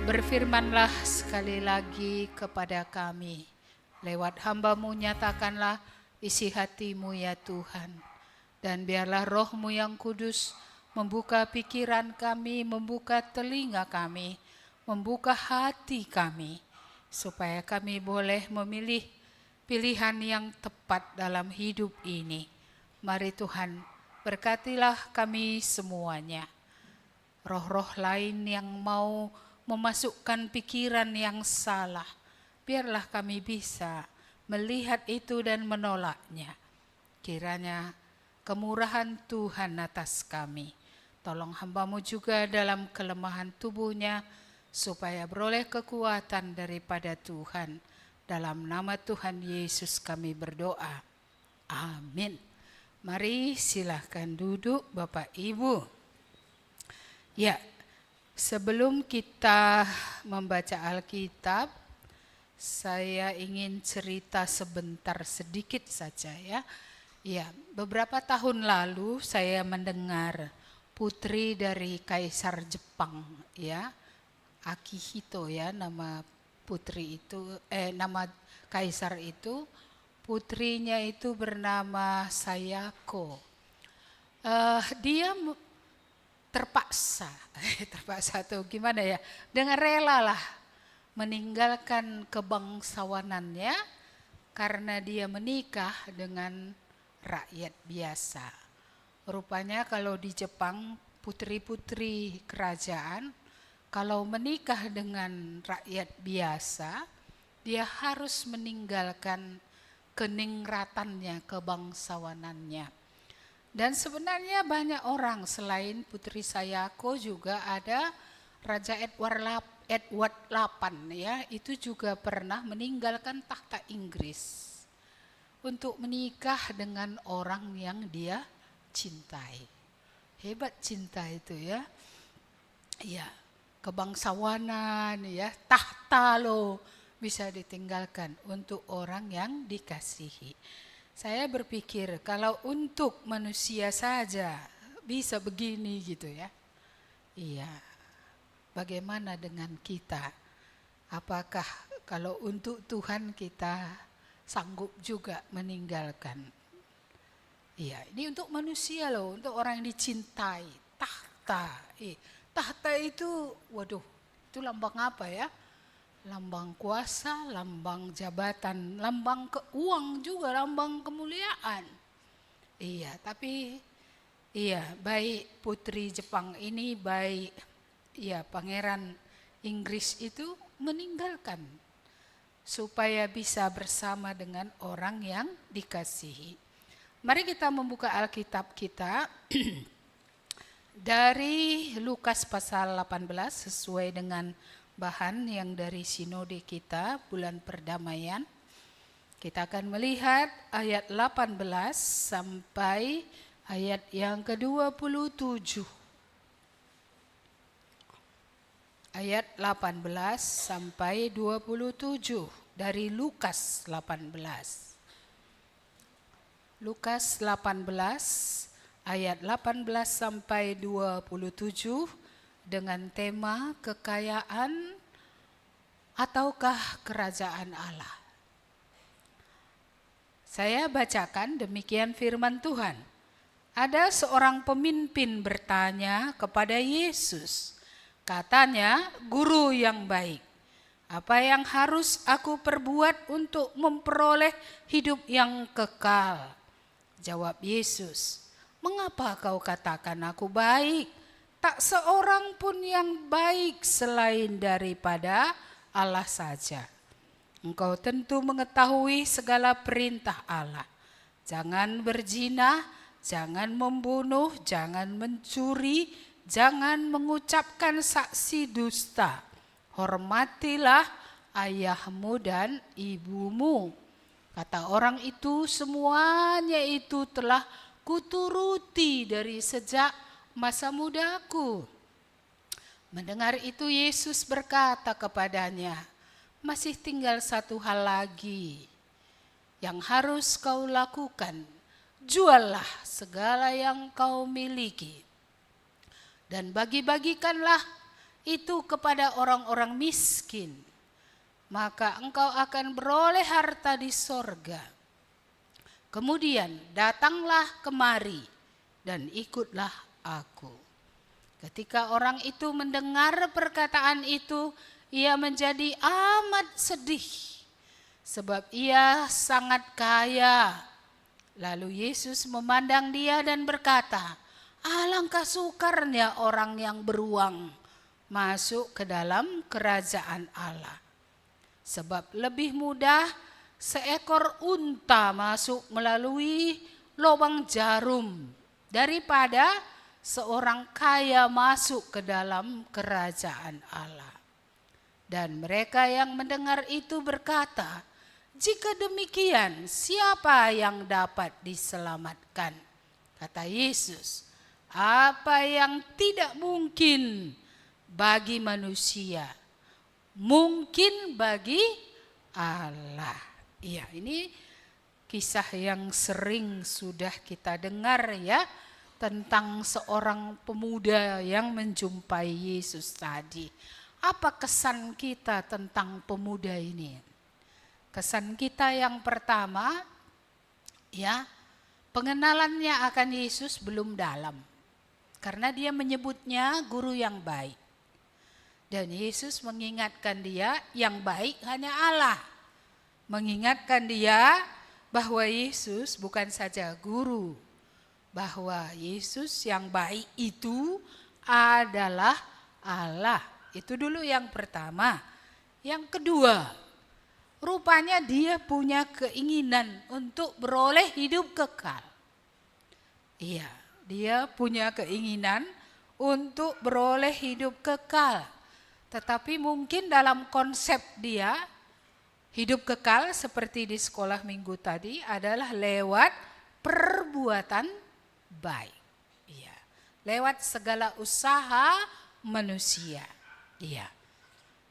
Berfirmanlah sekali lagi kepada kami. Lewat hamba-Mu nyatakanlah isi hati-Mu ya Tuhan. Dan biarlah Roh-Mu yang kudus membuka pikiran kami, membuka telinga kami, membuka hati kami. Supaya kami boleh memilih pilihan yang tepat dalam hidup ini. Mari Tuhan, berkatilah kami semuanya. Roh-roh lain yang mau memasukkan pikiran yang salah, biarlah kami bisa melihat itu dan menolaknya. Kiranya kemurahan Tuhan atas kami. Tolong hamba-Mu juga dalam kelemahan tubuhnya, supaya beroleh kekuatan daripada Tuhan. Dalam nama Tuhan Yesus kami berdoa. Amin. Mari silahkan duduk Bapak Ibu. Ya, sebelum kita membaca Alkitab, saya ingin cerita sebentar sedikit saja ya. Ya, beberapa tahun lalu saya mendengar putri dari Kaisar Jepang ya, Akihito ya nama putri itu, nama kaisar itu, putrinya itu bernama Sayako. Dia terpaksa atau gimana ya, dengan rela lah meninggalkan kebangsawanannya karena dia menikah dengan rakyat biasa. Rupanya kalau di Jepang putri-putri kerajaan kalau menikah dengan rakyat biasa, dia harus meninggalkan keningratannya, kebangsawanannya. Dan sebenarnya banyak orang selain Putri Sayako juga ada Raja Edward VIII ya, itu juga pernah meninggalkan tahta Inggris untuk menikah dengan orang yang dia cintai. Hebat cinta itu ya. Ya, kebangsawanan ya, tahta loh bisa ditinggalkan untuk orang yang dikasihi. Saya berpikir kalau untuk manusia saja bisa begini gitu ya. Iya. Bagaimana dengan kita? Apakah kalau untuk Tuhan kita sanggup juga meninggalkan? Iya, ini untuk manusia loh, untuk orang yang dicintai. Tahta. Tahta itu, waduh, itu lambang apa ya? Lambang kuasa, lambang jabatan, lambang uang juga, lambang kemuliaan. Iya, tapi iya, baik putri Jepang ini, baik ya pangeran Inggris itu meninggalkan supaya bisa bersama dengan orang yang dikasihi. Mari kita membuka Alkitab kita dari Lukas pasal 18 sesuai dengan bahan yang dari sinode kita bulan perdamaian. Kita akan melihat ayat 18 sampai ayat yang ke-27. Ayat 18 sampai 27 dari Lukas 18. Lukas 18 ayat 18 sampai 27 dengan tema kekayaan ataukah kerajaan Allah. Saya bacakan demikian firman Tuhan. Ada seorang pemimpin bertanya kepada Yesus. Katanya, "Guru yang baik, apa yang harus aku perbuat untuk memperoleh hidup yang kekal?" Jawab Yesus, "Mengapa kau katakan aku baik? Tak seorang pun yang baik selain daripada Allah saja. Engkau tentu mengetahui segala perintah Allah. Jangan berzina, jangan membunuh, jangan mencuri, jangan mengucapkan saksi dusta. Hormatilah ayahmu dan ibumu." Kata orang itu, "Semuanya itu telah kuturuti dari sejak masa mudaku." Mendengar itu Yesus berkata kepadanya, "Masih tinggal satu hal lagi yang harus kau lakukan. Juallah segala yang kau miliki dan bagi-bagikanlah itu kepada orang-orang miskin, maka engkau akan beroleh harta di sorga. Kemudian datanglah kemari dan ikutlah aku. Ketika orang itu mendengar perkataan itu, ia menjadi amat sedih, sebab ia sangat kaya. Lalu Yesus memandang dia dan berkata, alangkah sukarnya orang yang beruang masuk ke dalam kerajaan Allah. Sebab lebih mudah seekor unta masuk melalui lubang jarum daripada seorang kaya masuk ke dalam kerajaan Allah. Dan mereka yang mendengar itu berkata, jika demikian, siapa yang dapat diselamatkan? Kata Yesus, apa yang tidak mungkin bagi manusia, mungkin bagi Allah. Iya, ini kisah yang sering sudah kita dengar ya, tentang seorang pemuda yang menjumpai Yesus tadi. Apa kesan kita tentang pemuda ini? Kesan kita yang pertama, ya, pengenalannya akan Yesus belum dalam. Karena dia menyebutnya guru yang baik. Dan Yesus mengingatkan dia, yang baik hanya Allah. Mengingatkan dia bahwa Yesus bukan saja guru, bahwa Yesus yang baik itu adalah Allah. Itu dulu yang pertama. Yang kedua, rupanya dia punya keinginan untuk beroleh hidup kekal. Iya, dia punya keinginan untuk beroleh hidup kekal. Tetapi mungkin dalam konsep dia, hidup kekal seperti di sekolah minggu tadi adalah lewat perbuatan baik. Iya. Lewat segala usaha manusia. Iya.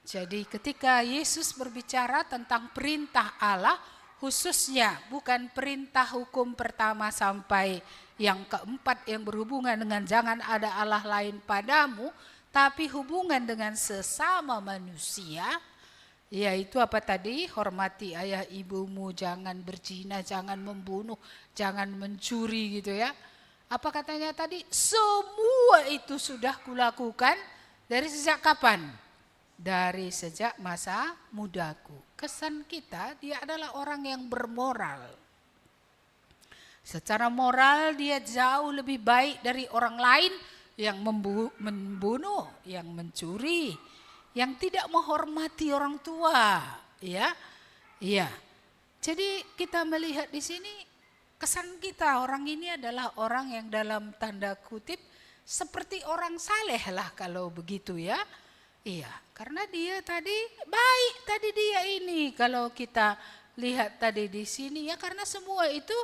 Jadi ketika Yesus berbicara tentang perintah Allah, khususnya bukan perintah hukum pertama sampai yang keempat yang berhubungan dengan jangan ada Allah lain padamu, tapi hubungan dengan sesama manusia, yaitu apa tadi? Hormati ayah ibumu, jangan berzina, jangan membunuh, jangan mencuri gitu ya. Apa katanya tadi? Semua itu sudah kulakukan dari sejak kapan? Dari sejak masa mudaku. Kesan kita, dia adalah orang yang bermoral. Secara moral dia jauh lebih baik dari orang lain yang membunuh, yang mencuri, yang tidak menghormati orang tua, ya. Iya. Jadi kita melihat di sini kesan kita, orang ini adalah orang yang dalam tanda kutip seperti orang saleh lah kalau begitu ya. Iya, karena dia tadi baik tadi dia ini kalau kita lihat tadi di sini ya, karena semua itu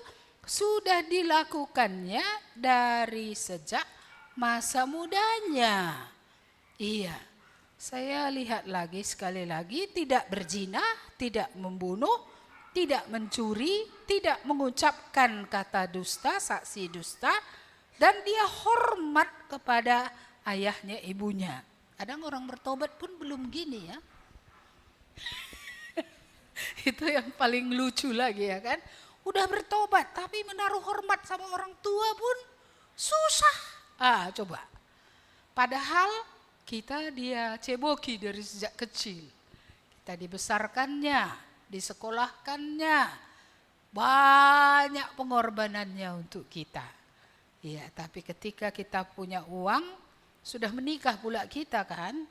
sudah dilakukannya dari sejak masa mudanya. Iya, saya lihat lagi sekali lagi, tidak berzina, tidak membunuh, tidak mencuri, tidak mengucapkan kata dusta, saksi dusta, dan dia hormat kepada ayahnya ibunya. Kadang orang bertobat pun belum gini ya. Itu yang paling lucu lagi ya kan. Udah bertobat tapi menaruh hormat sama orang tua pun susah. Coba. Padahal kita dia ceboki dari sejak kecil. Kita dibesarkannya, disekolahkannya. Banyak pengorbanannya untuk kita. Ya, tapi ketika kita punya uang, sudah menikah pula kita kan.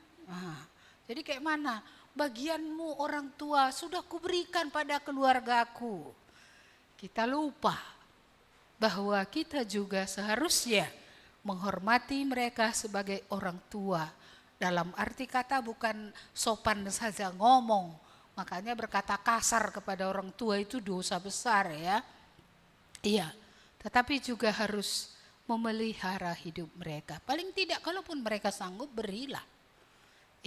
Jadi kayak mana? Bagianmu orang tua sudah kuberikan pada keluargaku. Kita lupa bahwa kita juga seharusnya menghormati mereka sebagai orang tua. Dalam arti kata bukan sopan saja ngomong. Makanya berkata kasar kepada orang tua itu dosa besar ya. Iya, tetapi juga harus memelihara hidup mereka. Paling tidak kalaupun mereka sanggup, berilah.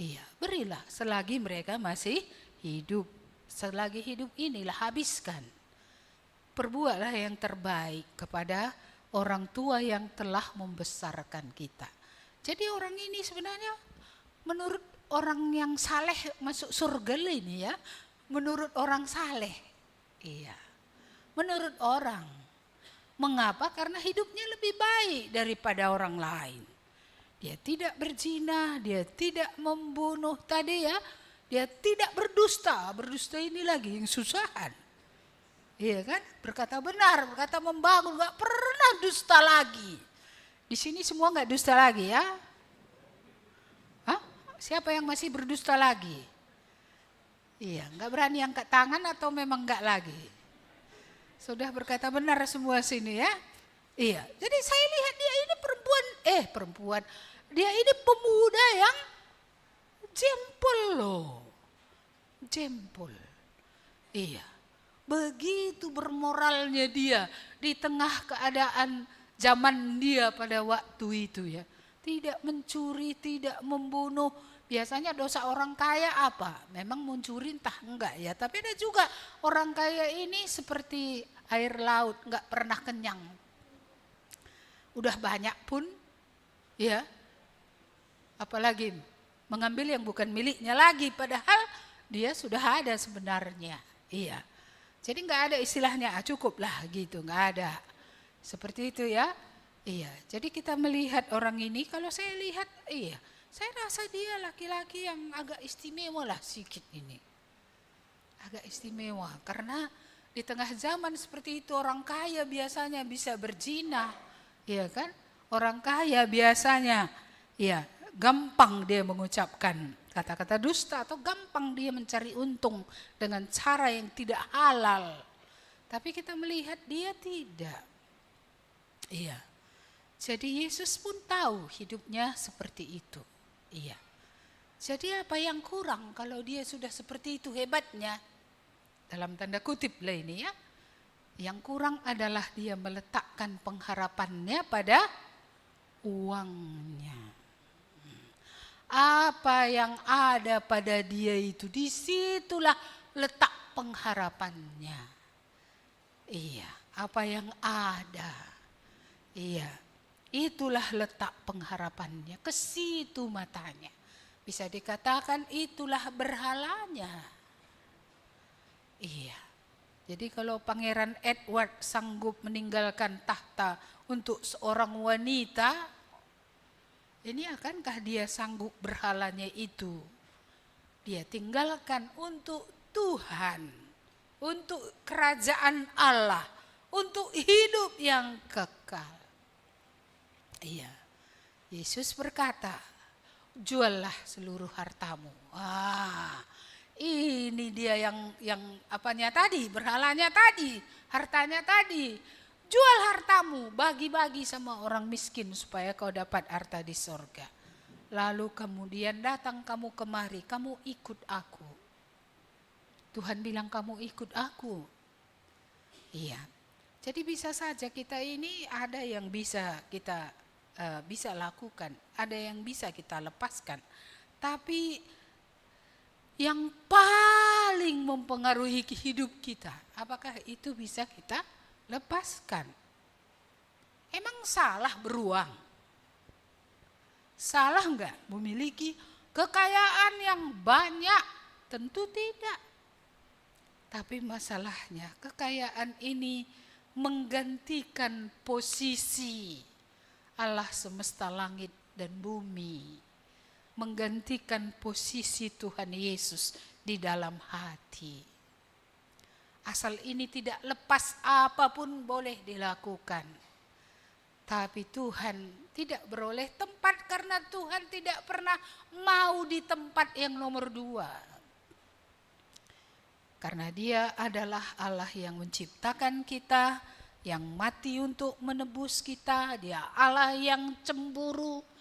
Iya, berilah selagi mereka masih hidup. Selagi hidup inilah habiskan. Perbuatlah yang terbaik kepada orang tua yang telah membesarkan kita. Jadi orang ini sebenarnya menurut orang yang saleh masuk surga ini ya, menurut orang saleh. Iya. Menurut orang. Mengapa? Karena hidupnya lebih baik daripada orang lain. Dia tidak berzina, dia tidak membunuh tadi ya. Dia tidak berdusta. Berdusta ini lagi yang susahan. Iya kan? Berkata benar, berkata membangun, gak pernah dusta lagi. Di sini semua gak dusta lagi ya. Hah? Siapa yang masih berdusta lagi? Iya, gak berani angkat tangan atau memang gak lagi? Sudah berkata benar semua sini ya. Iya, jadi saya lihat dia ini perempuan. Dia ini pemuda yang jempol loh. Jempol. Iya. Begitu bermoralnya dia di tengah keadaan zaman dia pada waktu itu ya. Tidak mencuri, tidak membunuh. Biasanya dosa orang kaya apa? Memang mencuri entah enggak ya. Tapi ada juga orang kaya ini seperti air laut, enggak pernah kenyang. Udah banyak pun ya. Apalagi mengambil yang bukan miliknya lagi. Padahal dia sudah ada sebenarnya. Iya. Jadi nggak ada istilahnya cukup lah gitu, nggak ada. Seperti itu ya. Iya. Jadi kita melihat orang ini, kalau saya lihat, iya, saya rasa dia laki-laki yang agak istimewa lah sedikit ini. Agak istimewa karena di tengah zaman seperti itu orang kaya biasanya bisa berzina, iya kan? Orang kaya biasanya, iya, gampang dia mengucapkan kata-kata dusta atau gampang dia mencari untung dengan cara yang tidak halal. Tapi kita melihat dia tidak. Iya. Jadi Yesus pun tahu hidupnya seperti itu. Iya. Jadi apa yang kurang kalau dia sudah seperti itu hebatnya? Dalam tanda kutip lah ini ya. Yang kurang adalah dia meletakkan pengharapannya pada uangnya. Apa yang ada pada dia itu, disitulah letak pengharapannya. Iya, apa yang ada. Iya, itulah letak pengharapannya. Ke situ matanya. Bisa dikatakan itulah berhalanya. Iya. Jadi kalau Pangeran Edward sanggup meninggalkan tahta untuk seorang wanita, ini akankah dia sanggup berhalanya itu? Dia tinggalkan untuk Tuhan, untuk kerajaan Allah, untuk hidup yang kekal. Iya, Yesus berkata, juallah seluruh hartamu. Ini dia yang apanya tadi, berhalanya tadi, hartanya tadi. Jual hartamu, bagi-bagi sama orang miskin supaya kau dapat harta di sorga. Lalu kemudian datang kamu kemari, kamu ikut aku. Tuhan bilang kamu ikut aku. Iya. Jadi bisa saja kita ini ada yang bisa kita bisa lakukan, ada yang bisa kita lepaskan. Tapi yang paling mempengaruhi hidup kita, apakah itu bisa kita lepaskan? Emang salah beruang? Salah enggak memiliki kekayaan yang banyak? Tentu tidak. Tapi masalahnya kekayaan ini menggantikan posisi Allah semesta langit dan bumi. Menggantikan posisi Tuhan Yesus di dalam hati. Asal ini tidak lepas, apapun boleh dilakukan. Tapi Tuhan tidak beroleh tempat karena Tuhan tidak pernah mau di tempat yang nomor 2. Karena Dia adalah Allah yang menciptakan kita, yang mati untuk menebus kita. Dia Allah yang cemburu.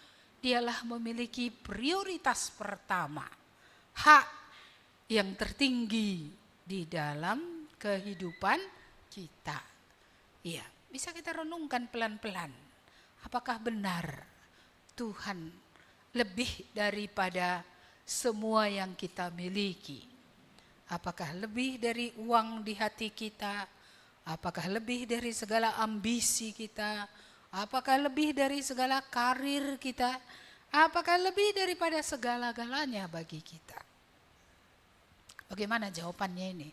Dialah memiliki prioritas pertama, hak yang tertinggi di dalam kehidupan kita. Iya, bisa kita renungkan pelan-pelan. Apakah benar Tuhan lebih daripada semua yang kita miliki? Apakah lebih dari uang di hati kita? Apakah lebih dari segala ambisi kita? Apakah lebih dari segala karir kita? Apakah lebih daripada segala-galanya bagi kita? Bagaimana jawabannya ini?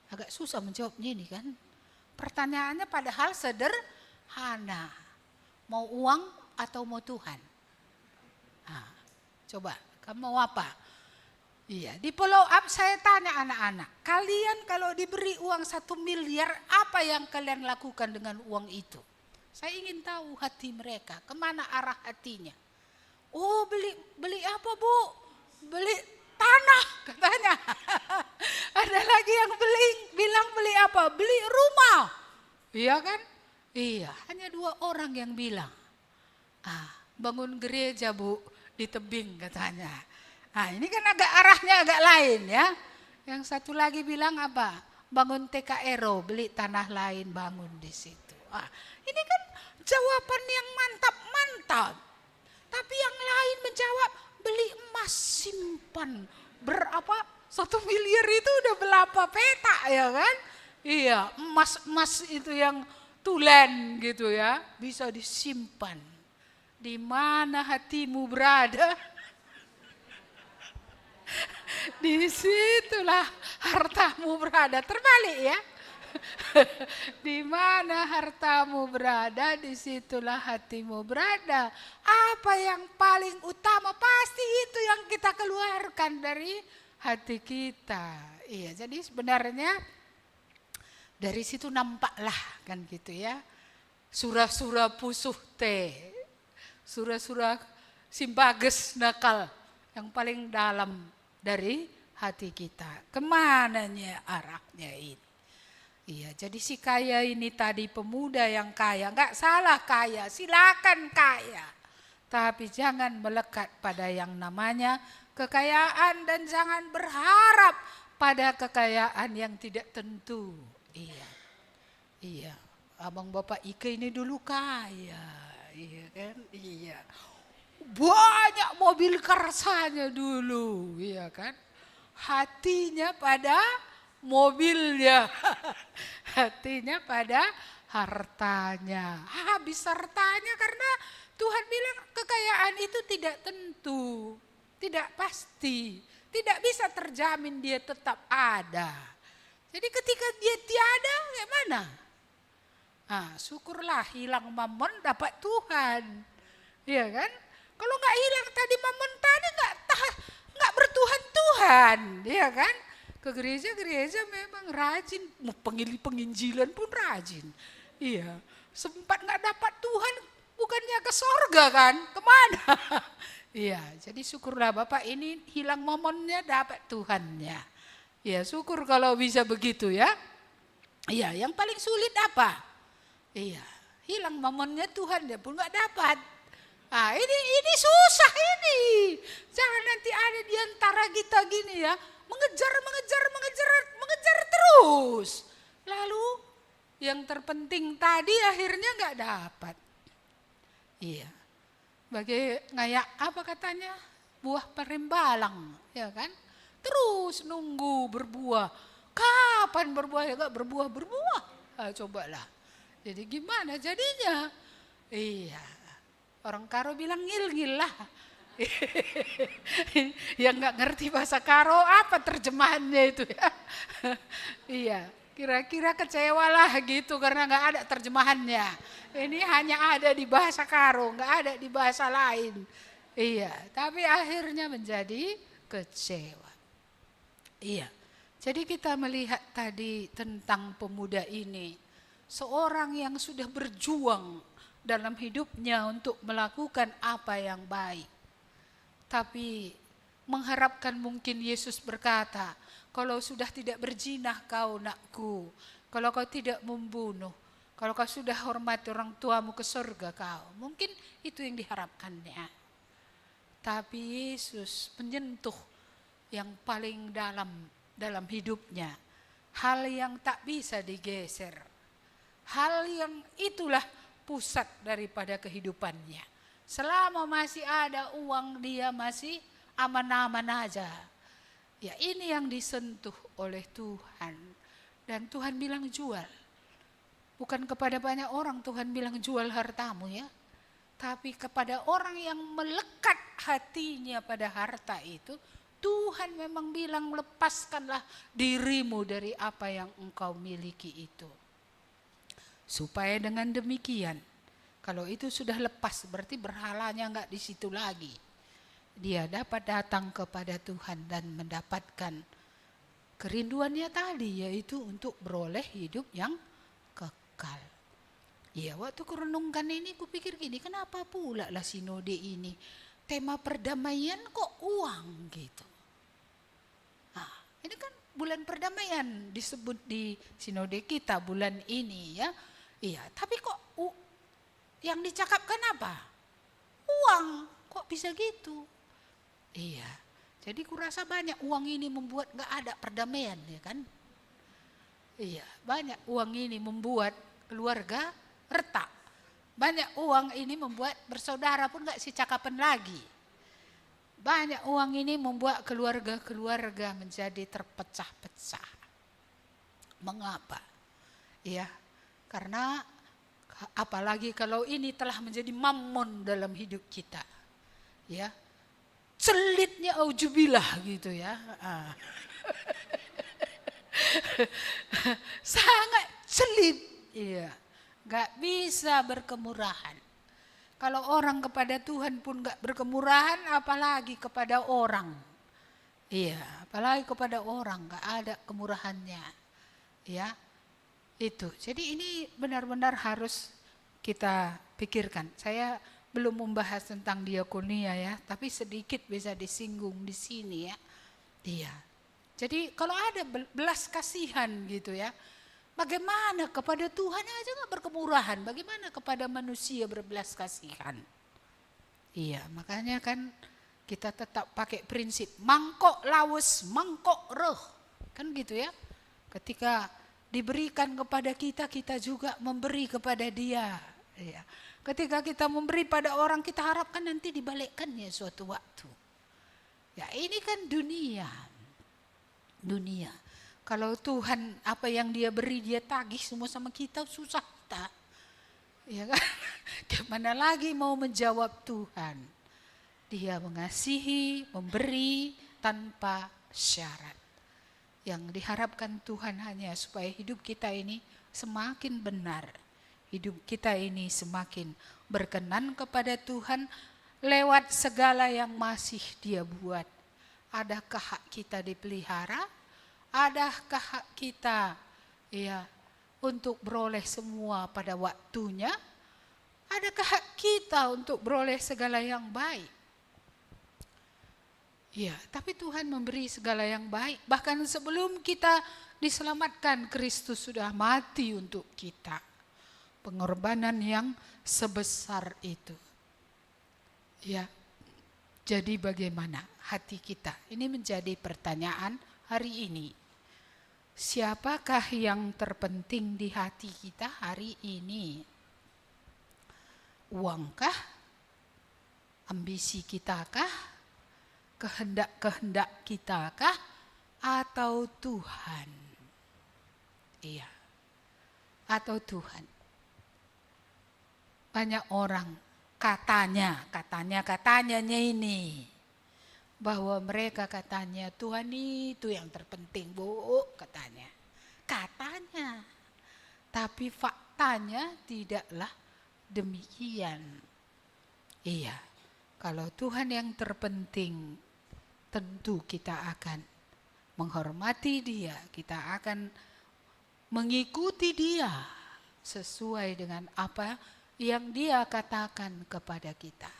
Agak susah menjawabnya ini kan. Pertanyaannya padahal sederhana. Mau uang atau mau Tuhan? Nah, coba, kamu mau apa? Iya, di follow up saya tanya anak-anak, kalian kalau diberi uang 1 miliar, apa yang kalian lakukan dengan uang itu? Saya ingin tahu hati mereka, kemana arah hatinya. Oh, beli apa Bu? Beli tanah katanya. Ada lagi yang bilang beli apa? Beli rumah. Iya kan? Iya, hanya 2 orang yang bilang. Bangun gereja Bu, di tebing katanya. Ini kan arahnya agak lain ya. Yang satu lagi bilang apa? Bangun TKRO, beli tanah lain bangun di situ. Ini kan jawaban yang mantap-mantap. Tapi yang lain menjawab beli emas simpan. Berapa? 1 miliar itu udah berapa petak ya kan? Iya, emas itu yang tulen gitu ya, bisa disimpan. Di mana hatimu berada? Disitulah hartamu berada. Terbalik ya. Di mana hartamu berada, disitulah hatimu berada. Apa yang paling utama pasti itu yang kita keluarkan dari hati kita. Iya, jadi sebenarnya dari situ nampaklah kan gitu ya. Surah-surah pusuh teh, surah-surah simbages nakal yang paling dalam dari hati kita. Kemananya arahnya ini? Iya, jadi si kaya ini tadi pemuda yang kaya, enggak salah kaya, silakan kaya. Tapi jangan melekat pada yang namanya kekayaan dan jangan berharap pada kekayaan yang tidak tentu. Iya. Abang bapak Ike ini dulu kaya, iya kan? Iya. Banyak mobil kersanya dulu, iya kan? Hatinya pada mobilnya, hatinya pada hartanya. Habis hartanya karena Tuhan bilang kekayaan itu tidak tentu, tidak pasti, tidak bisa terjamin dia tetap ada. Jadi ketika dia tiada, gimana? Syukurlah hilang mamon dapat Tuhan, iya kan? Kalau nggak hilang tadi mamon tadi nggak bertuhan-tuhan, iya kan? Ke gereja-gereja memang rajin, penginjilan pun rajin. Iya, sempat nggak dapat Tuhan, bukannya ke sorga kan? Kemana? Iya, jadi syukurlah Bapak ini hilang momennya dapat Tuhannya. Iya, syukur kalau bisa begitu ya. Iya, yang paling sulit apa? Iya, hilang momennya Tuhan dia pun nggak dapat. Ini susah ini. Jangan nanti ada di antara kita gini ya. Mengejar terus. Lalu yang terpenting tadi akhirnya nggak dapat. Iya. Bagai ngayak apa katanya? Buah perembalang, ya kan? Terus nunggu berbuah. Kapan berbuah ya nggak berbuah? Cobalah. Jadi gimana jadinya? Iya. Orang Karo bilang ngil-ngil lah. Yang nggak ngerti bahasa Karo apa terjemahannya itu ya. Iya, kira-kira kecewa lah gitu karena nggak ada terjemahannya. Ini hanya ada di bahasa Karo, nggak ada di bahasa lain. Iya, tapi akhirnya menjadi kecewa. Iya, jadi kita melihat tadi tentang pemuda ini, seorang yang sudah berjuang dalam hidupnya untuk melakukan apa yang baik. Tapi mengharapkan mungkin Yesus berkata, kalau sudah tidak berzinah kau nakku, kalau kau tidak membunuh, kalau kau sudah hormati orang tuamu ke surga kau. Mungkin itu yang diharapkannya. Tapi Yesus menyentuh yang paling dalam hidupnya. Hal yang tak bisa digeser. Hal yang itulah pusat daripada kehidupannya. Selama masih ada uang dia masih aman-aman aja. Ya ini yang disentuh oleh Tuhan. Dan Tuhan bilang jual. Bukan kepada banyak orang Tuhan bilang jual hartamu ya. Tapi kepada orang yang melekat hatinya pada harta itu, Tuhan memang bilang, lepaskanlah dirimu dari apa yang engkau miliki itu. Supaya dengan demikian, kalau itu sudah lepas, berarti berhalanya enggak di situ lagi. Dia dapat datang kepada Tuhan dan mendapatkan kerinduannya tadi, yaitu untuk beroleh hidup yang kekal. Ya, waktu kurenungkan ini kupikir gini, kenapa pula lah sinode ini tema perdamaian kok uang gitu. Nah, ini kan bulan perdamaian disebut di sinode kita bulan ini ya. Iya, tapi kok yang dicakapkan apa? Uang, kok bisa gitu? Iya, jadi kurasa banyak uang ini membuat gak ada perdamaian ya kan. Iya, banyak uang ini membuat keluarga retak. Banyak uang ini membuat bersaudara pun gak secakapan lagi. Banyak uang ini membuat keluarga-keluarga menjadi terpecah-pecah. Mengapa? Ya, karena apalagi kalau ini telah menjadi mammon dalam hidup kita. Ya, celitnya aujubillah gitu ya. Sangat celit. Iya. Gak bisa berkemurahan. Kalau orang kepada Tuhan pun gak berkemurahan, apalagi kepada orang. Iya, apalagi kepada orang gak ada kemurahannya. Ya, itu. Jadi ini benar-benar harus kita pikirkan. Saya belum membahas tentang diakonia ya, tapi sedikit bisa disinggung di sini ya. Iya. Jadi kalau ada belas kasihan gitu ya, bagaimana kepada Tuhan aja gak berkemurahan, bagaimana kepada manusia berbelas kasihan. Iya, makanya kan kita tetap pakai prinsip mangkok lawes, mangkok reh. Kan gitu ya. Ketika diberikan kepada kita, kita juga memberi kepada dia. Iya. Ketika kita memberi pada orang, kita harapkan nanti dibalikkannya suatu waktu. Ya, ini kan dunia. Dunia. Kalau Tuhan apa yang dia beri dia tagih semua sama kita, susah kita. Ya kan? Gimana lagi mau menjawab Tuhan? Dia mengasihi, memberi tanpa syarat. Yang diharapkan Tuhan hanya supaya hidup kita ini semakin benar. Hidup kita ini semakin berkenan kepada Tuhan lewat segala yang masih dia buat. Adakah hak kita dipelihara? Adakah hak kita ya untuk beroleh semua pada waktunya? Adakah hak kita untuk beroleh segala yang baik? Ya, tapi Tuhan memberi segala yang baik. Bahkan sebelum kita diselamatkan, Kristus sudah mati untuk kita. Pengorbanan yang sebesar itu. Ya, jadi bagaimana hati kita? Ini menjadi pertanyaan hari ini. Siapakah yang terpenting di hati kita hari ini? Uangkah? Ambisi kitakah? Kehendak-kehendak kitakah? Atau Tuhan? Iya. Atau Tuhan. Banyak orang katanya ini. Bahwa mereka katanya Tuhan itu yang terpenting, Bu, katanya. Katanya. Tapi faktanya tidaklah demikian. Iya. Kalau Tuhan yang terpenting, tentu kita akan menghormati Dia, kita akan mengikuti Dia sesuai dengan apa yang Dia katakan kepada kita.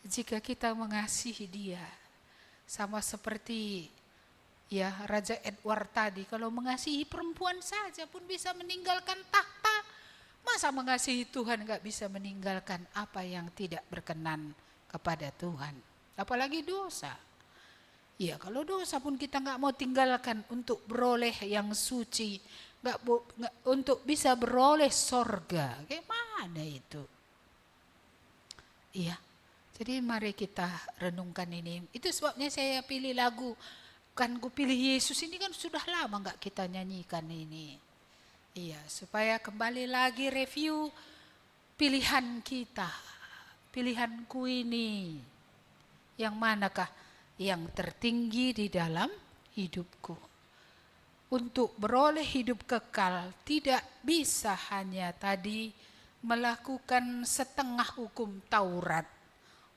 Jika kita mengasihi Dia, sama seperti ya Raja Edward tadi, kalau mengasihi perempuan saja pun bisa meninggalkan tahta, masa mengasihi Tuhan gak bisa meninggalkan apa yang tidak berkenan kepada Tuhan, apalagi dosa. Ya, kalau dosa pun kita gak mau tinggalkan untuk beroleh yang suci, untuk bisa beroleh sorga. Gimana itu? Iya. Jadi mari kita renungkan ini. Itu sebabnya saya pilih lagu. Kan ku pilih Yesus ini kan sudah lama gak kita nyanyikan ini. Iya, supaya kembali lagi review pilihan kita. pilihanku ini, yang manakah yang tertinggi di dalam hidupku? Untuk beroleh hidup kekal tidak bisa hanya tadi melakukan setengah hukum Taurat,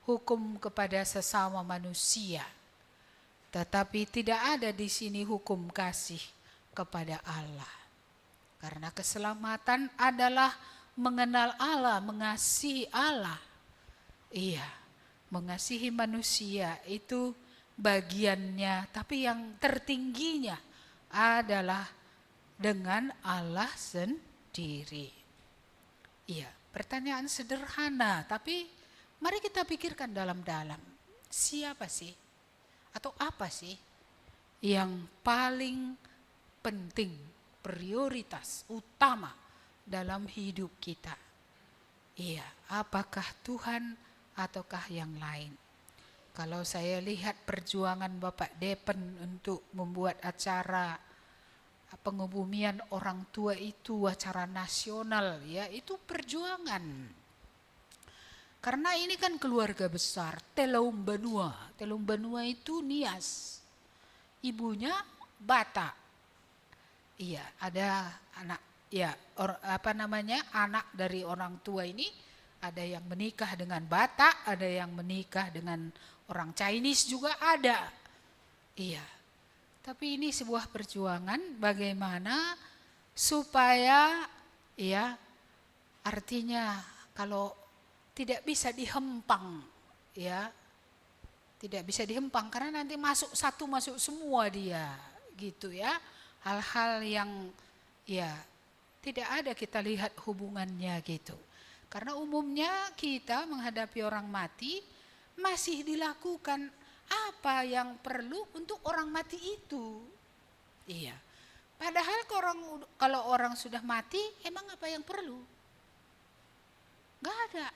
hukum kepada sesama manusia. Tetapi tidak ada di sini hukum kasih kepada Allah. Karena keselamatan adalah mengenal Allah, mengasihi Allah. Iya, mengasihi manusia itu bagiannya, tapi yang tertingginya adalah dengan Allah sendiri. Iya, pertanyaan sederhana, tapi mari kita pikirkan dalam-dalam. Siapa sih? Atau apa sih yang paling penting, prioritas utama dalam hidup kita? Iya, apakah Tuhan ataukah yang lain? Kalau saya lihat perjuangan Bapak Depen untuk membuat acara pengebumian orang tua itu, acara nasional, ya itu perjuangan. Karena ini kan keluarga besar, Telom Banua. Telom Banua itu Nias, ibunya Batak. Iya, ada anak, ya anak dari orang tua ini, ada yang menikah dengan Batak, ada yang menikah dengan orang Chinese juga ada. Iya. Tapi ini sebuah perjuangan bagaimana supaya ya artinya kalau tidak bisa dihempang, ya. Tidak bisa dihempang karena nanti masuk satu masuk semua dia, gitu ya. Hal-hal yang ya tidak ada kita lihat hubungannya gitu. Karena umumnya kita menghadapi orang mati masih dilakukan apa yang perlu untuk orang mati itu. Iya. Padahal kalau orang sudah mati, emang apa yang perlu? Gak ada.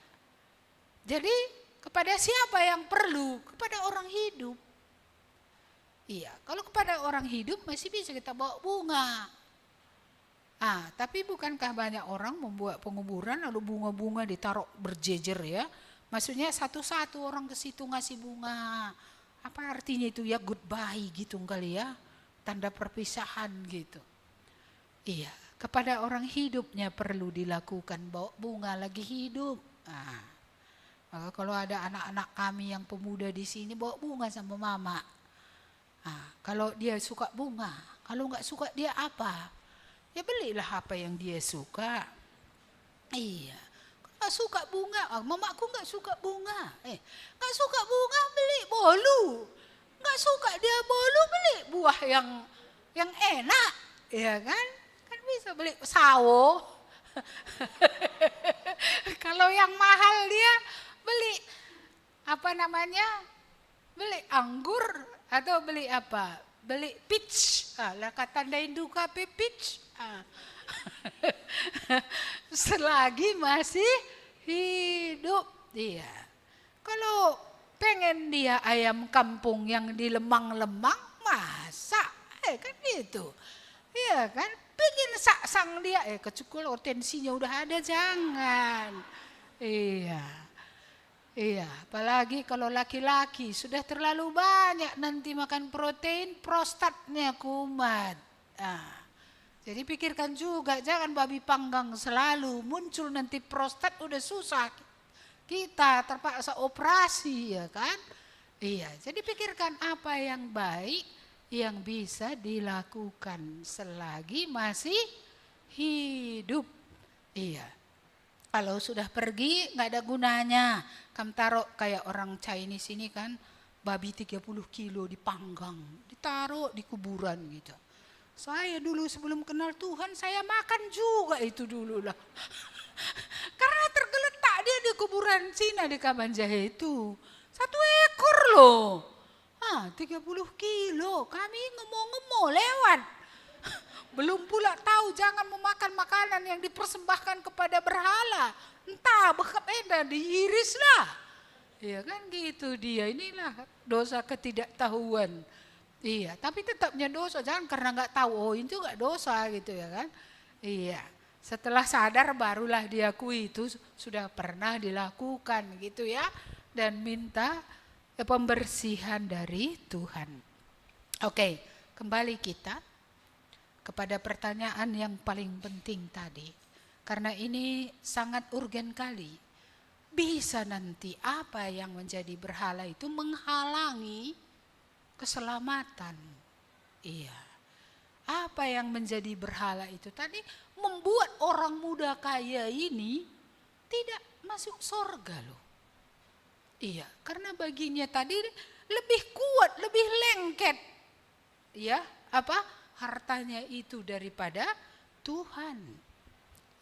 Jadi kepada siapa yang perlu? Kepada orang hidup. Iya. Kalau kepada orang hidup masih bisa kita bawa bunga. Tapi bukankah banyak orang membuat penguburan lalu bunga-bunga ditaruh berjejer ya? Maksudnya satu-satu orang ke situ ngasih bunga. Apa artinya itu ya, goodbye gitu kali ya. Tanda perpisahan gitu. Iya, kepada orang hidupnya perlu dilakukan, bawa bunga lagi hidup. Maka kalau ada anak-anak kami yang pemuda di sini bawa bunga sama mama. Kalau dia suka bunga, kalau nggak suka dia apa? Ya belilah apa yang dia suka. Iya. Gak suka bunga, mamaku gak suka bunga. Gak suka bunga beli bolu. Gak suka dia bolu beli buah yang enak, ya kan? Kan bisa beli sawo. Kalau yang mahal dia beli beli anggur atau beli apa? Beli peach. Lah kata duka peach. Selagi masih hidup dia. Kalau pengen dia ayam kampung yang di lemang-lemang, masak, kan gitu. Iya kan, pengen saksang dia, kecukul hortensinya udah ada, jangan. Iya, apalagi kalau laki-laki sudah terlalu banyak nanti makan protein, prostatnya kumat. Jadi pikirkan juga, jangan babi panggang selalu, muncul nanti prostat udah susah. Kita terpaksa operasi, ya kan? Iya, jadi pikirkan apa yang baik yang bisa dilakukan selagi masih hidup. Iya. Kalau sudah pergi nggak ada gunanya. Kamu taruh kayak orang Chinese ini kan, babi 30 kilo dipanggang, ditaruh di kuburan gitu. Saya dulu sebelum kenal Tuhan, saya makan juga itu dulu lah. Karena tergeletak dia di kuburan Cina di Kabanjahe itu. 1 ekor loh. 30 kilo, kami ngemo-ngemo lewat. Belum pula tahu jangan memakan makanan yang dipersembahkan kepada berhala. Entah bekap diiris lah. Ya kan gitu dia, inilah dosa ketidaktahuan. Iya, tapi tetapnya dosa, jangan karena nggak tahu, itu nggak dosa gitu ya kan. Iya, Setelah sadar barulah diakui itu sudah pernah dilakukan gitu ya. Dan minta pembersihan dari Tuhan. Oke, kembali kita kepada pertanyaan yang paling penting tadi. Karena ini sangat urgen kali. Bisa nanti apa yang menjadi berhala itu menghalangi keselamatan. Iya. Apa yang menjadi berhala itu tadi membuat orang muda kaya ini tidak masuk surga loh. Iya, karena baginya tadi lebih kuat, lebih lengket. Ya, hartanya itu daripada Tuhan.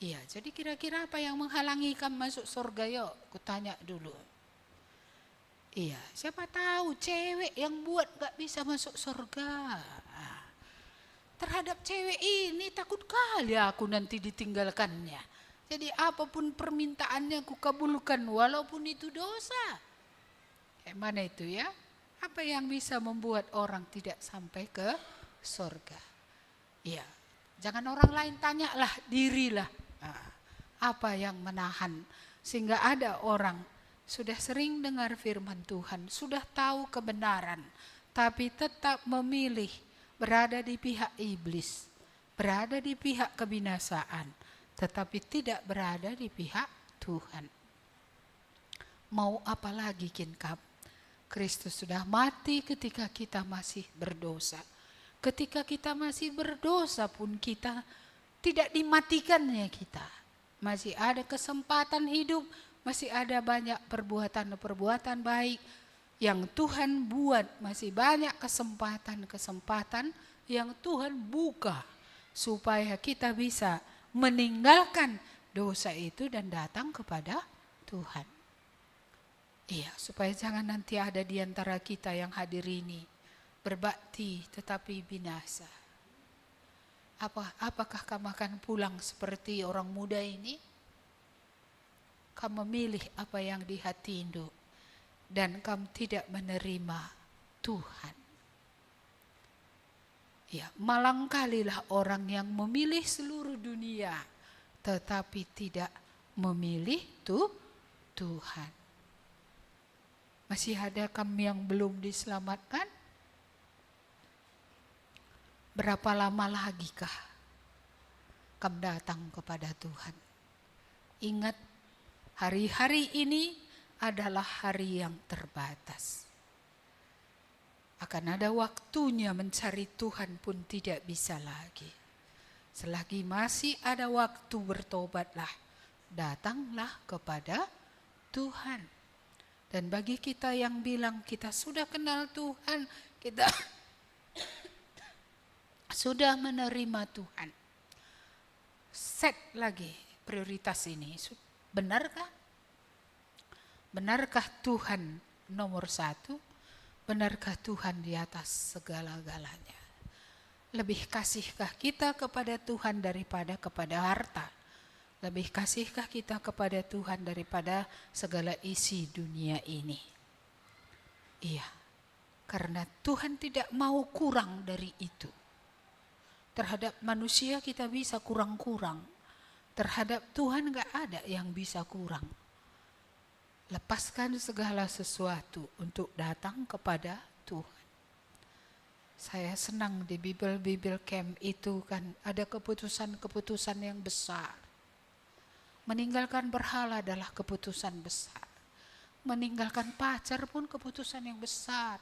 Iya, jadi kira-kira apa yang menghalangi kamu masuk surga? Yuk, kutanya dulu. Iya, siapa tahu cewek yang buat gak bisa masuk surga. Terhadap cewek ini takut kali aku nanti ditinggalkannya. Jadi apapun permintaannya aku kabulkan walaupun itu dosa. Mana itu ya? Apa yang bisa membuat orang tidak sampai ke surga? Iya, jangan orang lain, tanyalah dirilah. Apa yang menahan sehingga ada orang sudah sering dengar firman Tuhan, sudah tahu kebenaran, tapi tetap memilih berada di pihak iblis, berada di pihak kebinasaan, tetapi tidak berada di pihak Tuhan. Mau apa lagi kinkap? Kristus sudah mati ketika kita masih berdosa. Ketika kita masih berdosa pun kita tidak dimatikannya kita. Masih ada kesempatan hidup, masih ada banyak perbuatan-perbuatan baik yang Tuhan buat. Masih banyak kesempatan-kesempatan yang Tuhan buka supaya kita bisa meninggalkan dosa itu dan datang kepada Tuhan. Iya, supaya jangan nanti ada di antara kita yang hadir ini berbakti tetapi binasa. Apakah kamu akan pulang seperti orang muda ini? Kamu memilih apa yang di hati induk dan kamu tidak menerima Tuhan. Ya, malangkalilah orang yang memilih seluruh dunia tetapi tidak memilih Tuhan. Masih ada kamu yang belum diselamatkan? Berapa lama lagi kah kamu datang kepada Tuhan? Ingat, hari-hari ini adalah hari yang terbatas. Akan ada waktunya mencari Tuhan pun tidak bisa lagi. Selagi masih ada waktu bertobatlah, datanglah kepada Tuhan. Dan bagi kita yang bilang kita sudah kenal Tuhan, kita sudah menerima Tuhan. Set lagi prioritas ini. Benarkah? Benarkah Tuhan nomor satu? Benarkah Tuhan di atas segala-galanya? Lebih kasihkah kita kepada Tuhan daripada kepada harta? Lebih kasihkah kita kepada Tuhan daripada segala isi dunia ini? Iya, karena Tuhan tidak mau kurang dari itu. Terhadap manusia kita bisa kurang-kurang. Terhadap Tuhan gak ada yang bisa kurang. Lepaskan segala sesuatu untuk datang kepada Tuhan. Saya senang di Bible Camp itu kan ada keputusan-keputusan yang besar. Meninggalkan berhala adalah keputusan besar. Meninggalkan pacar pun keputusan yang besar.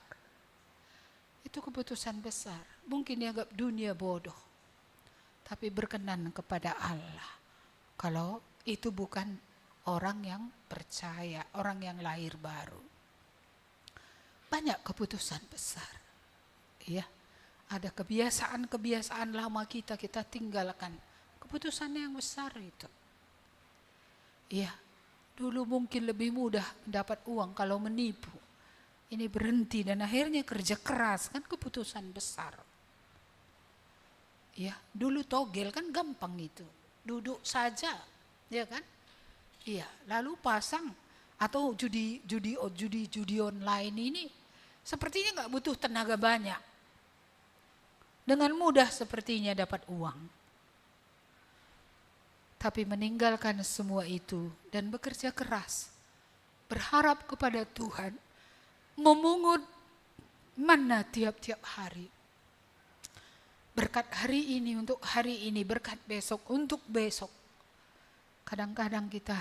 Itu keputusan besar. Mungkin dianggap dunia bodoh. Tapi berkenan kepada Allah. Kalau itu bukan orang yang percaya, orang yang lahir baru. Banyak keputusan besar. Ya, ada kebiasaan-kebiasaan lama kita tinggalkan. Keputusan yang besar itu. Ya, dulu mungkin lebih mudah dapat uang kalau menipu. Ini berhenti dan akhirnya kerja keras, kan keputusan besar. Ya, dulu togel kan gampang itu. Duduk saja, ya kan? Iya, lalu pasang atau judi online ini sepertinya nggak butuh tenaga banyak. Dengan mudah sepertinya dapat uang. tapi meninggalkan semua itu dan bekerja keras, berharap kepada Tuhan, memungut mana tiap-tiap hari. Berkat hari ini untuk hari ini, berkat besok untuk besok. Kadang-kadang kita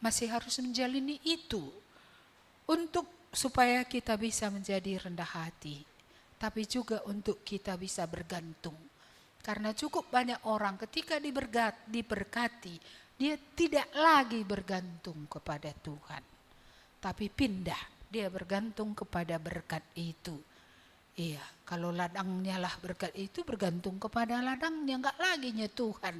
masih harus menjalani itu untuk supaya kita bisa menjadi rendah hati, tapi juga untuk kita bisa bergantung. Karena cukup banyak orang ketika diberkati, dia tidak lagi bergantung kepada Tuhan, tapi pindah, dia bergantung kepada berkat itu. Iya, kalau ladangnya lah berkat itu, bergantung kepada ladangnya, enggak laginya Tuhan.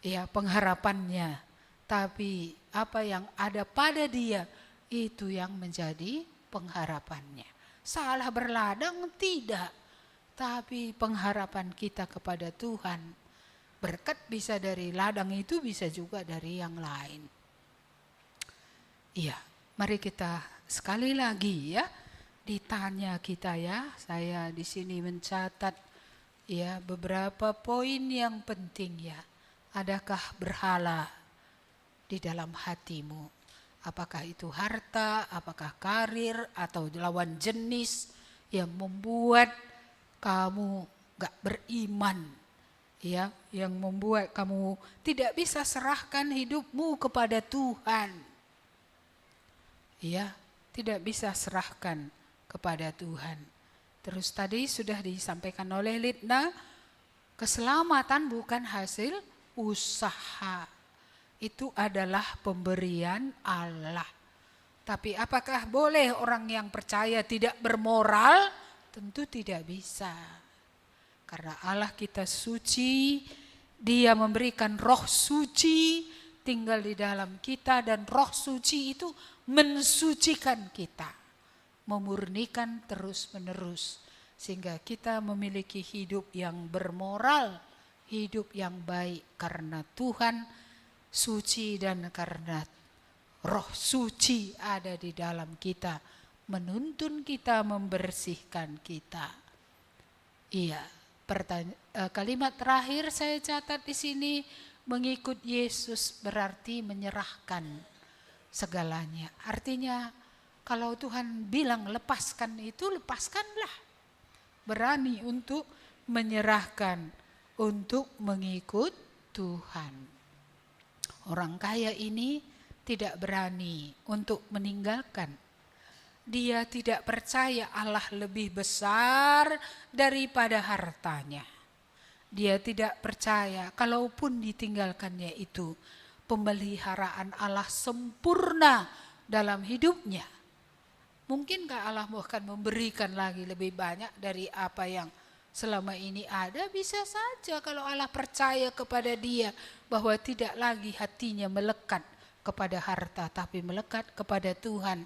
Iya, pengharapannya. Tapi apa yang ada pada dia, itu yang menjadi pengharapannya. Salah berladang tidak, tapi pengharapan kita kepada Tuhan. Berkat bisa dari ladang itu, bisa juga dari yang lain. Iya, mari kita sekali lagi ya, ditanya kita ya. Saya di sini mencatat ya beberapa poin yang penting ya. Adakah berhala di dalam hatimu? Apakah itu harta, apakah karir, atau lawan jenis yang membuat kamu gak beriman, ya, yang membuat kamu tidak bisa serahkan hidupmu kepada Tuhan, ya, tidak bisa serahkan kepada Tuhan. Terus tadi sudah disampaikan oleh Lidna, keselamatan bukan hasil usaha, itu adalah pemberian Allah. Tapi apakah boleh orang yang percaya tidak bermoral? Tentu tidak bisa. Karena Allah kita suci, Dia memberikan roh suci tinggal di dalam kita, dan roh suci itu mensucikan kita, memurnikan terus-menerus, sehingga kita memiliki hidup yang bermoral, hidup yang baik karena Tuhan suci dan karena roh suci ada di dalam kita, menuntun kita, membersihkan kita. Iya, kalimat terakhir saya catat di sini, mengikut Yesus berarti menyerahkan segalanya. Artinya kalau Tuhan bilang lepaskan itu, lepaskanlah. Berani untuk menyerahkan, untuk mengikut Tuhan. Orang kaya ini tidak berani untuk meninggalkan. Dia tidak percaya Allah lebih besar daripada hartanya. Dia tidak percaya kalaupun ditinggalkannya itu, pemeliharaan Allah sempurna dalam hidupnya. Mungkinkah Allah akan memberikan lagi lebih banyak dari apa yang selama ini ada? Bisa saja kalau Allah percaya kepada dia bahwa tidak lagi hatinya melekat kepada harta, tapi melekat kepada Tuhan.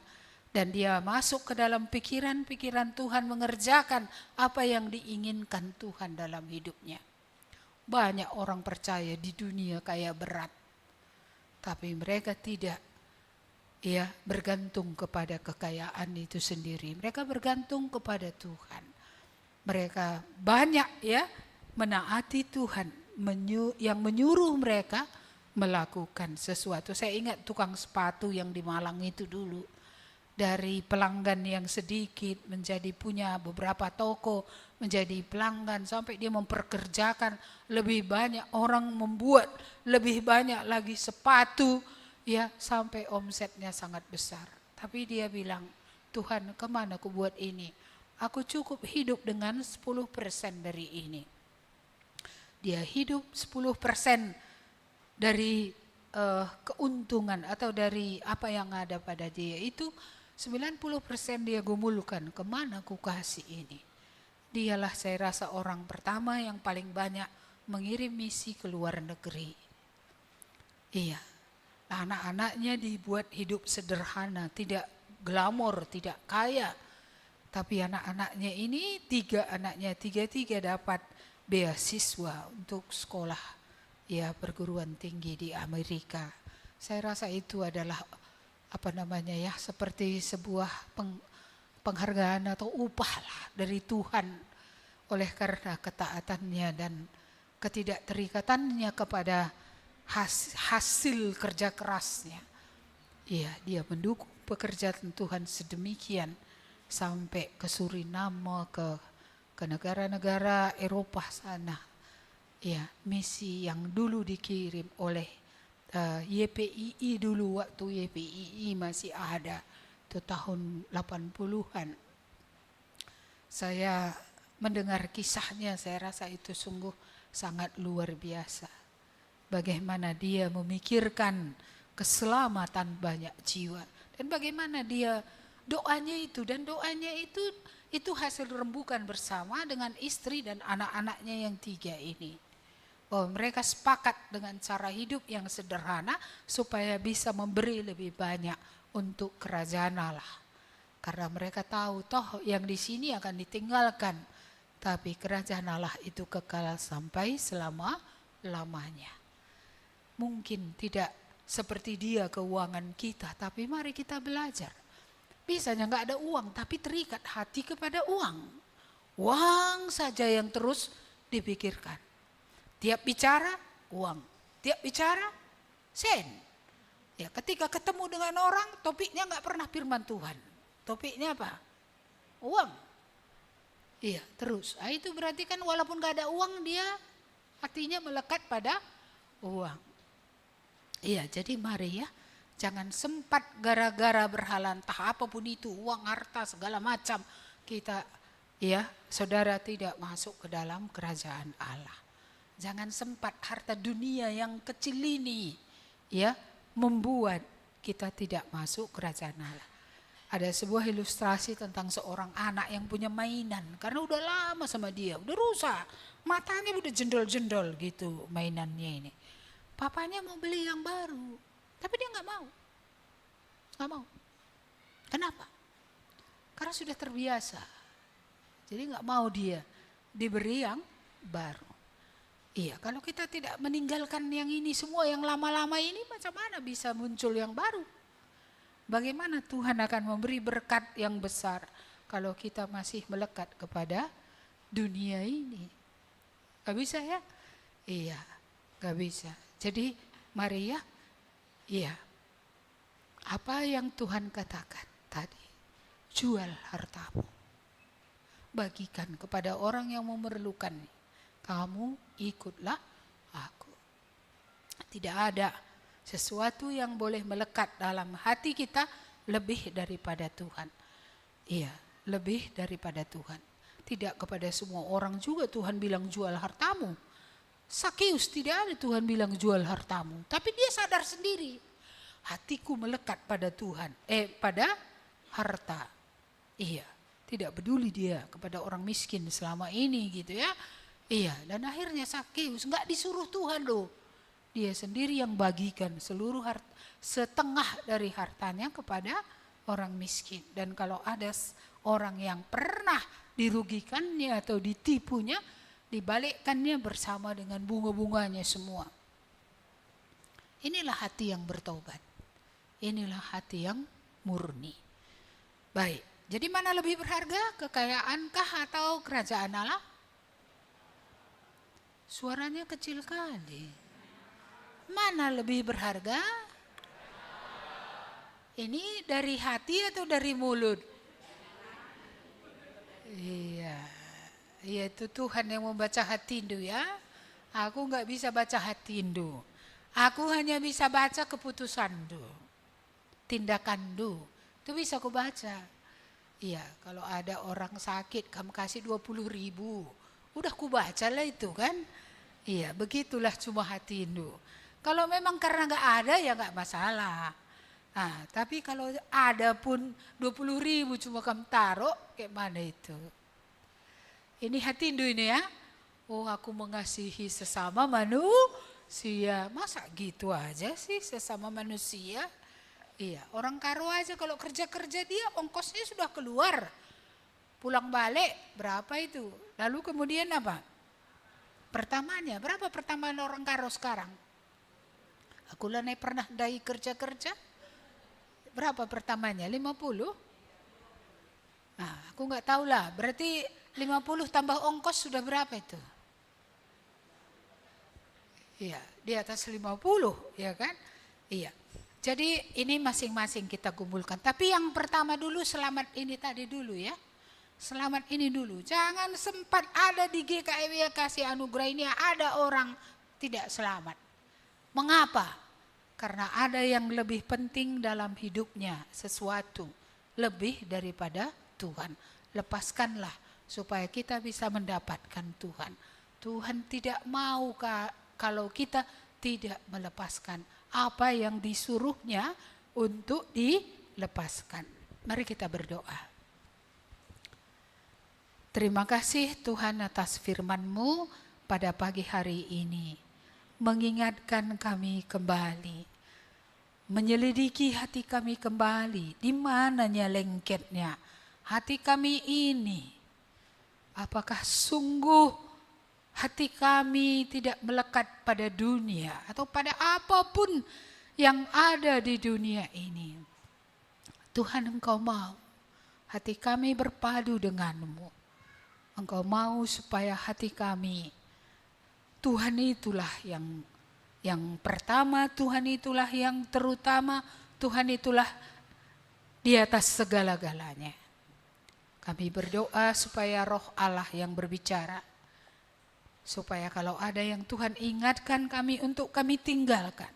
Dan dia masuk ke dalam pikiran-pikiran Tuhan, mengerjakan apa yang diinginkan Tuhan dalam hidupnya. Banyak orang percaya di dunia kaya berat, tapi mereka tidak ya bergantung kepada kekayaan itu sendiri. Mereka bergantung kepada Tuhan. Mereka banyak ya menaati Tuhan, yang menyuruh mereka melakukan sesuatu. Saya ingat tukang sepatu yang di Malang itu dulu. Dari pelanggan yang sedikit menjadi punya beberapa toko, menjadi pelanggan, sampai dia memperkerjakan lebih banyak orang, membuat lebih banyak lagi sepatu, ya, sampai omsetnya sangat besar. Tapi dia bilang, Tuhan, kemana aku buat ini? Aku cukup hidup dengan 10% dari ini. Dia hidup 10% dari keuntungan atau dari apa yang ada pada dia itu, 90% dia gumulkan, kemana aku kasih ini. Dialah saya rasa orang pertama yang paling banyak mengirim misi ke luar negeri. Iya, anak-anaknya dibuat hidup sederhana, tidak glamor, tidak kaya. Tapi anak-anaknya ini, tiga-tiga dapat beasiswa untuk sekolah ya perguruan tinggi di Amerika. Saya rasa itu adalah seperti sebuah penghargaan atau upah lah dari Tuhan, oleh karena ketaatannya dan ketidakterikatannya kepada hasil kerja kerasnya. Iya, dia mendukung pekerjaan Tuhan sedemikian sampai ke Suriname, ke negara-negara Eropa sana. Ya, misi yang dulu dikirim oleh YPII dulu, waktu YPII masih ada, itu tahun 80-an. Saya mendengar kisahnya, saya rasa itu sungguh sangat luar biasa. Bagaimana dia memikirkan keselamatan banyak jiwa, dan bagaimana dia doanya itu, dan doanya itu hasil rembukan bersama dengan istri dan anak-anaknya yang 3 ini. Bahwa mereka sepakat dengan cara hidup yang sederhana supaya bisa memberi lebih banyak untuk kerajaan Allah. Karena mereka tahu toh yang di sini akan ditinggalkan, tapi kerajaan Allah itu kekal sampai selama-lamanya. Mungkin tidak seperti dia keuangan kita, tapi mari kita belajar. Bisanya nggak ada uang, tapi terikat hati kepada uang. Uang saja yang terus dipikirkan. Tiap bicara, uang. Tiap bicara, sen. Ya, ketika ketemu dengan orang, topiknya nggak pernah firman Tuhan. Topiknya apa? Uang. Iya, terus. Itu berarti kan walaupun nggak ada uang, dia hatinya melekat pada uang. Iya, jadi mari ya, jangan sempat gara-gara berhala entah apapun itu, uang, harta, segala macam, kita ya, saudara tidak masuk ke dalam kerajaan Allah. Jangan sempat harta dunia yang kecil ini ya membuat kita tidak masuk kerajaan Allah. Ada sebuah ilustrasi tentang seorang anak yang punya mainan karena udah lama sama dia, udah rusak, matanya udah jendol-jendol gitu mainannya ini. Papanya mau beli yang baru, tapi dia nggak mau. Nggak mau. Kenapa? Karena sudah terbiasa. Jadi nggak mau dia diberi yang baru. Iya, kalau kita tidak meninggalkan yang ini semua, yang lama-lama ini, macam mana bisa muncul yang baru? Bagaimana Tuhan akan memberi berkat yang besar kalau kita masih melekat kepada dunia ini? Gak bisa ya? Iya, gak bisa. Jadi mari ya, iya, apa yang Tuhan katakan tadi, jual hartamu, bagikan kepada orang yang memerlukan, kamu ikutlah aku. Tidak ada sesuatu yang boleh melekat dalam hati kita lebih daripada Tuhan. Iya, lebih daripada Tuhan. Tidak kepada semua orang juga Tuhan bilang jual hartamu. Sakeus tidak ada Tuhan bilang jual hartamu, tapi dia sadar sendiri, hatiku melekat pada Tuhan, pada harta. Iya, tidak peduli dia kepada orang miskin selama ini gitu ya. Iya, dan akhirnya Sakeus nggak disuruh Tuhan loh, dia sendiri yang bagikan seluruh harta, setengah dari hartanya kepada orang miskin. Dan kalau ada orang yang pernah dirugikannya atau ditipunya, dibalikkannya bersama dengan bunga-bunganya semua. Inilah hati yang bertobat. Inilah hati yang murni. Baik, jadi mana lebih berharga? Kekayaankah atau kerajaan Allah? Suaranya kecil kali. Mana lebih berharga? Ini dari hati atau dari mulut? Iya. Yaitu Tuhan yang membaca hati Indu ya. Aku nggak bisa baca hati Indu. Aku hanya bisa baca keputusan Indu, tindakan Indu. Itu bisa aku baca. Iya, kalau ada orang sakit kamu kasih 20.000, udah aku baca lah itu kan. Iya, begitulah cuma hati Indu. Kalau memang karena nggak ada ya nggak masalah. Nah, tapi kalau ada pun 20.000 cuma kamu taruh, kayak mana itu? Ini hati Indu ini ya. Oh, aku mengasihi sesama manusia. Masa gitu aja sih sesama manusia? Iya, orang karo aja kalau kerja-kerja dia ongkosnya sudah keluar. Pulang balik berapa itu? Lalu kemudian apa? Pertamanya, berapa pertamaan orang karo sekarang? Aku lah pernah dai kerja-kerja. Berapa pertamanya? 50? Nah, aku nggak tahu lah. Berarti 50 tambah ongkos sudah berapa itu? Iya, di atas 50, ya kan? Iya. Jadi ini masing-masing kita kumpulkan. Tapi yang pertama dulu selamat ini tadi dulu ya. Selamat ini dulu. Jangan sempat ada di GKI kasih anugerah ini ada orang tidak selamat. Mengapa? Karena ada yang lebih penting dalam hidupnya, sesuatu lebih daripada Tuhan. Lepaskanlah supaya kita bisa mendapatkan Tuhan. Tuhan tidak mau kalau kita tidak melepaskan apa yang disuruhnya untuk dilepaskan. Mari kita berdoa. Terima kasih Tuhan atas firman-Mu pada pagi hari ini. Mengingatkan kami kembali. Menyelidiki hati kami kembali. Di mananya lengketnya hati kami ini. Apakah sungguh hati kami tidak melekat pada dunia atau pada apapun yang ada di dunia ini. Tuhan, Engkau mau hati kami berpadu dengan-Mu. Engkau mau supaya hati kami, Tuhan itulah yang pertama, Tuhan itulah yang terutama, Tuhan itulah di atas segala-galanya. Kami berdoa supaya Roh Allah yang berbicara, supaya kalau ada yang Tuhan ingatkan kami untuk kami tinggalkan,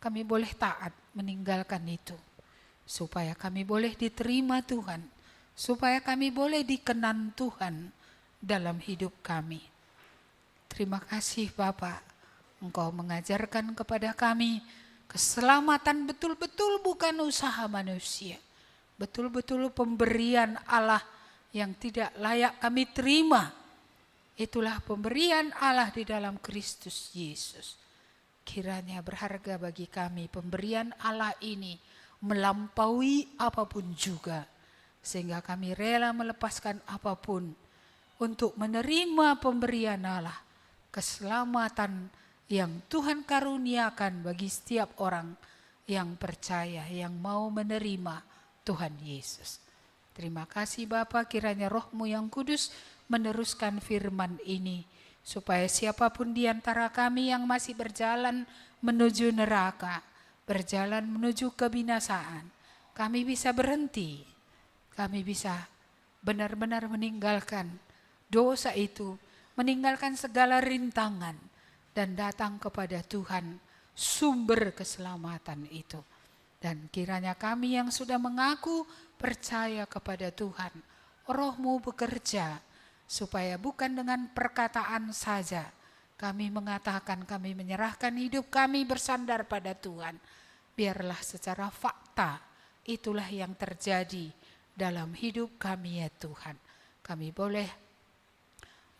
kami boleh taat meninggalkan itu. Supaya kami boleh diterima Tuhan, supaya kami boleh dikenan Tuhan dalam hidup kami. Terima kasih Bapa, Engkau mengajarkan kepada kami keselamatan betul-betul bukan usaha manusia. Betul-betul pemberian Allah yang tidak layak kami terima. Itulah pemberian Allah di dalam Kristus Yesus. Kiranya berharga bagi kami pemberian Allah ini melampaui apapun juga. Sehingga kami rela melepaskan apapun untuk menerima pemberian Allah, keselamatan yang Tuhan karuniakan bagi setiap orang yang percaya, yang mau menerima Tuhan Yesus. Terima kasih Bapa, kiranya Roh-Mu yang kudus meneruskan firman ini, supaya siapapun di antara kami yang masih berjalan menuju neraka, berjalan menuju kebinasaan, kami bisa berhenti, kami bisa benar-benar meninggalkan dosa itu, meninggalkan segala rintangan dan datang kepada Tuhan, sumber keselamatan itu. Dan kiranya kami yang sudah mengaku percaya kepada Tuhan, Roh-Mu bekerja supaya bukan dengan perkataan saja kami mengatakan, kami menyerahkan hidup kami bersandar pada Tuhan. Biarlah secara fakta itulah yang terjadi dalam hidup kami ya Tuhan. Kami boleh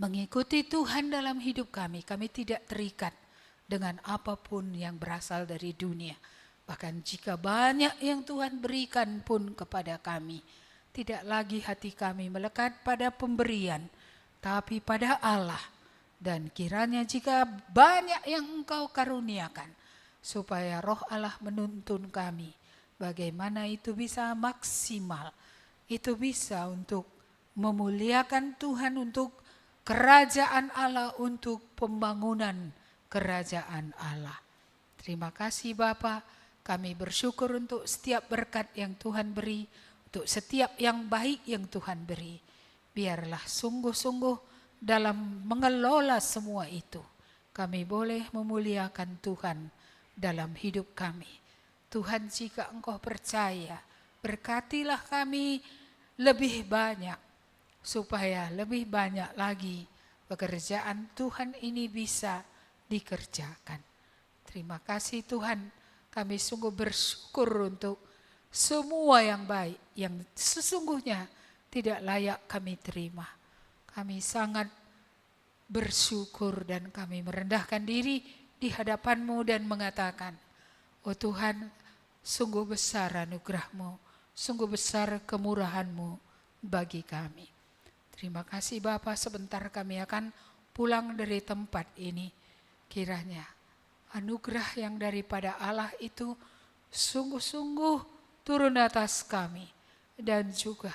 mengikuti Tuhan dalam hidup kami. Kami tidak terikat dengan apapun yang berasal dari dunia. Bahkan jika banyak yang Tuhan berikan pun kepada kami, tidak lagi hati kami melekat pada pemberian, tapi pada Allah. Dan kiranya jika banyak yang Engkau karuniakan, supaya Roh Allah menuntun kami, bagaimana itu bisa maksimal, itu bisa untuk memuliakan Tuhan, untuk kerajaan Allah, untuk pembangunan kerajaan Allah. Terima kasih Bapa, kami bersyukur untuk setiap berkat yang Tuhan beri, untuk setiap yang baik yang Tuhan beri. Biarlah sungguh-sungguh dalam mengelola semua itu, kami boleh memuliakan Tuhan dalam hidup kami. Tuhan, jika Engkau percaya, berkatilah kami lebih banyak, supaya lebih banyak lagi pekerjaan Tuhan ini bisa dikerjakan. Terima kasih Tuhan, kami sungguh bersyukur untuk semua yang baik, yang sesungguhnya tidak layak kami terima. Kami sangat bersyukur dan kami merendahkan diri di hadapan-Mu dan mengatakan, oh Tuhan, sungguh besar anugerah-Mu, sungguh besar kemurahan-Mu bagi kami. Terima kasih Bapa, sebentar kami akan pulang dari tempat ini. Kiranya anugerah yang daripada Allah itu sungguh-sungguh turun atas kami. Dan juga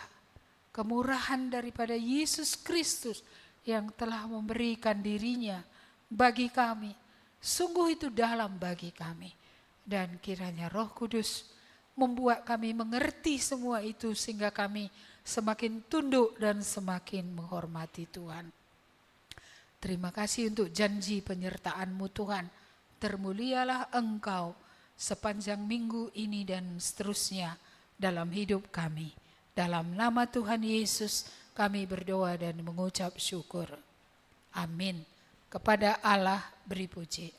kemurahan daripada Yesus Kristus yang telah memberikan dirinya bagi kami. Sungguh itu dalam bagi kami. Dan kiranya Roh Kudus membuat kami mengerti semua itu sehingga kami semakin tunduk dan semakin menghormati Tuhan. Terima kasih untuk janji penyertaan-Mu Tuhan. Termulialah Engkau sepanjang minggu ini dan seterusnya dalam hidup kami. Dalam nama Tuhan Yesus kami berdoa dan mengucap syukur. Amin. Kepada Allah beri puji.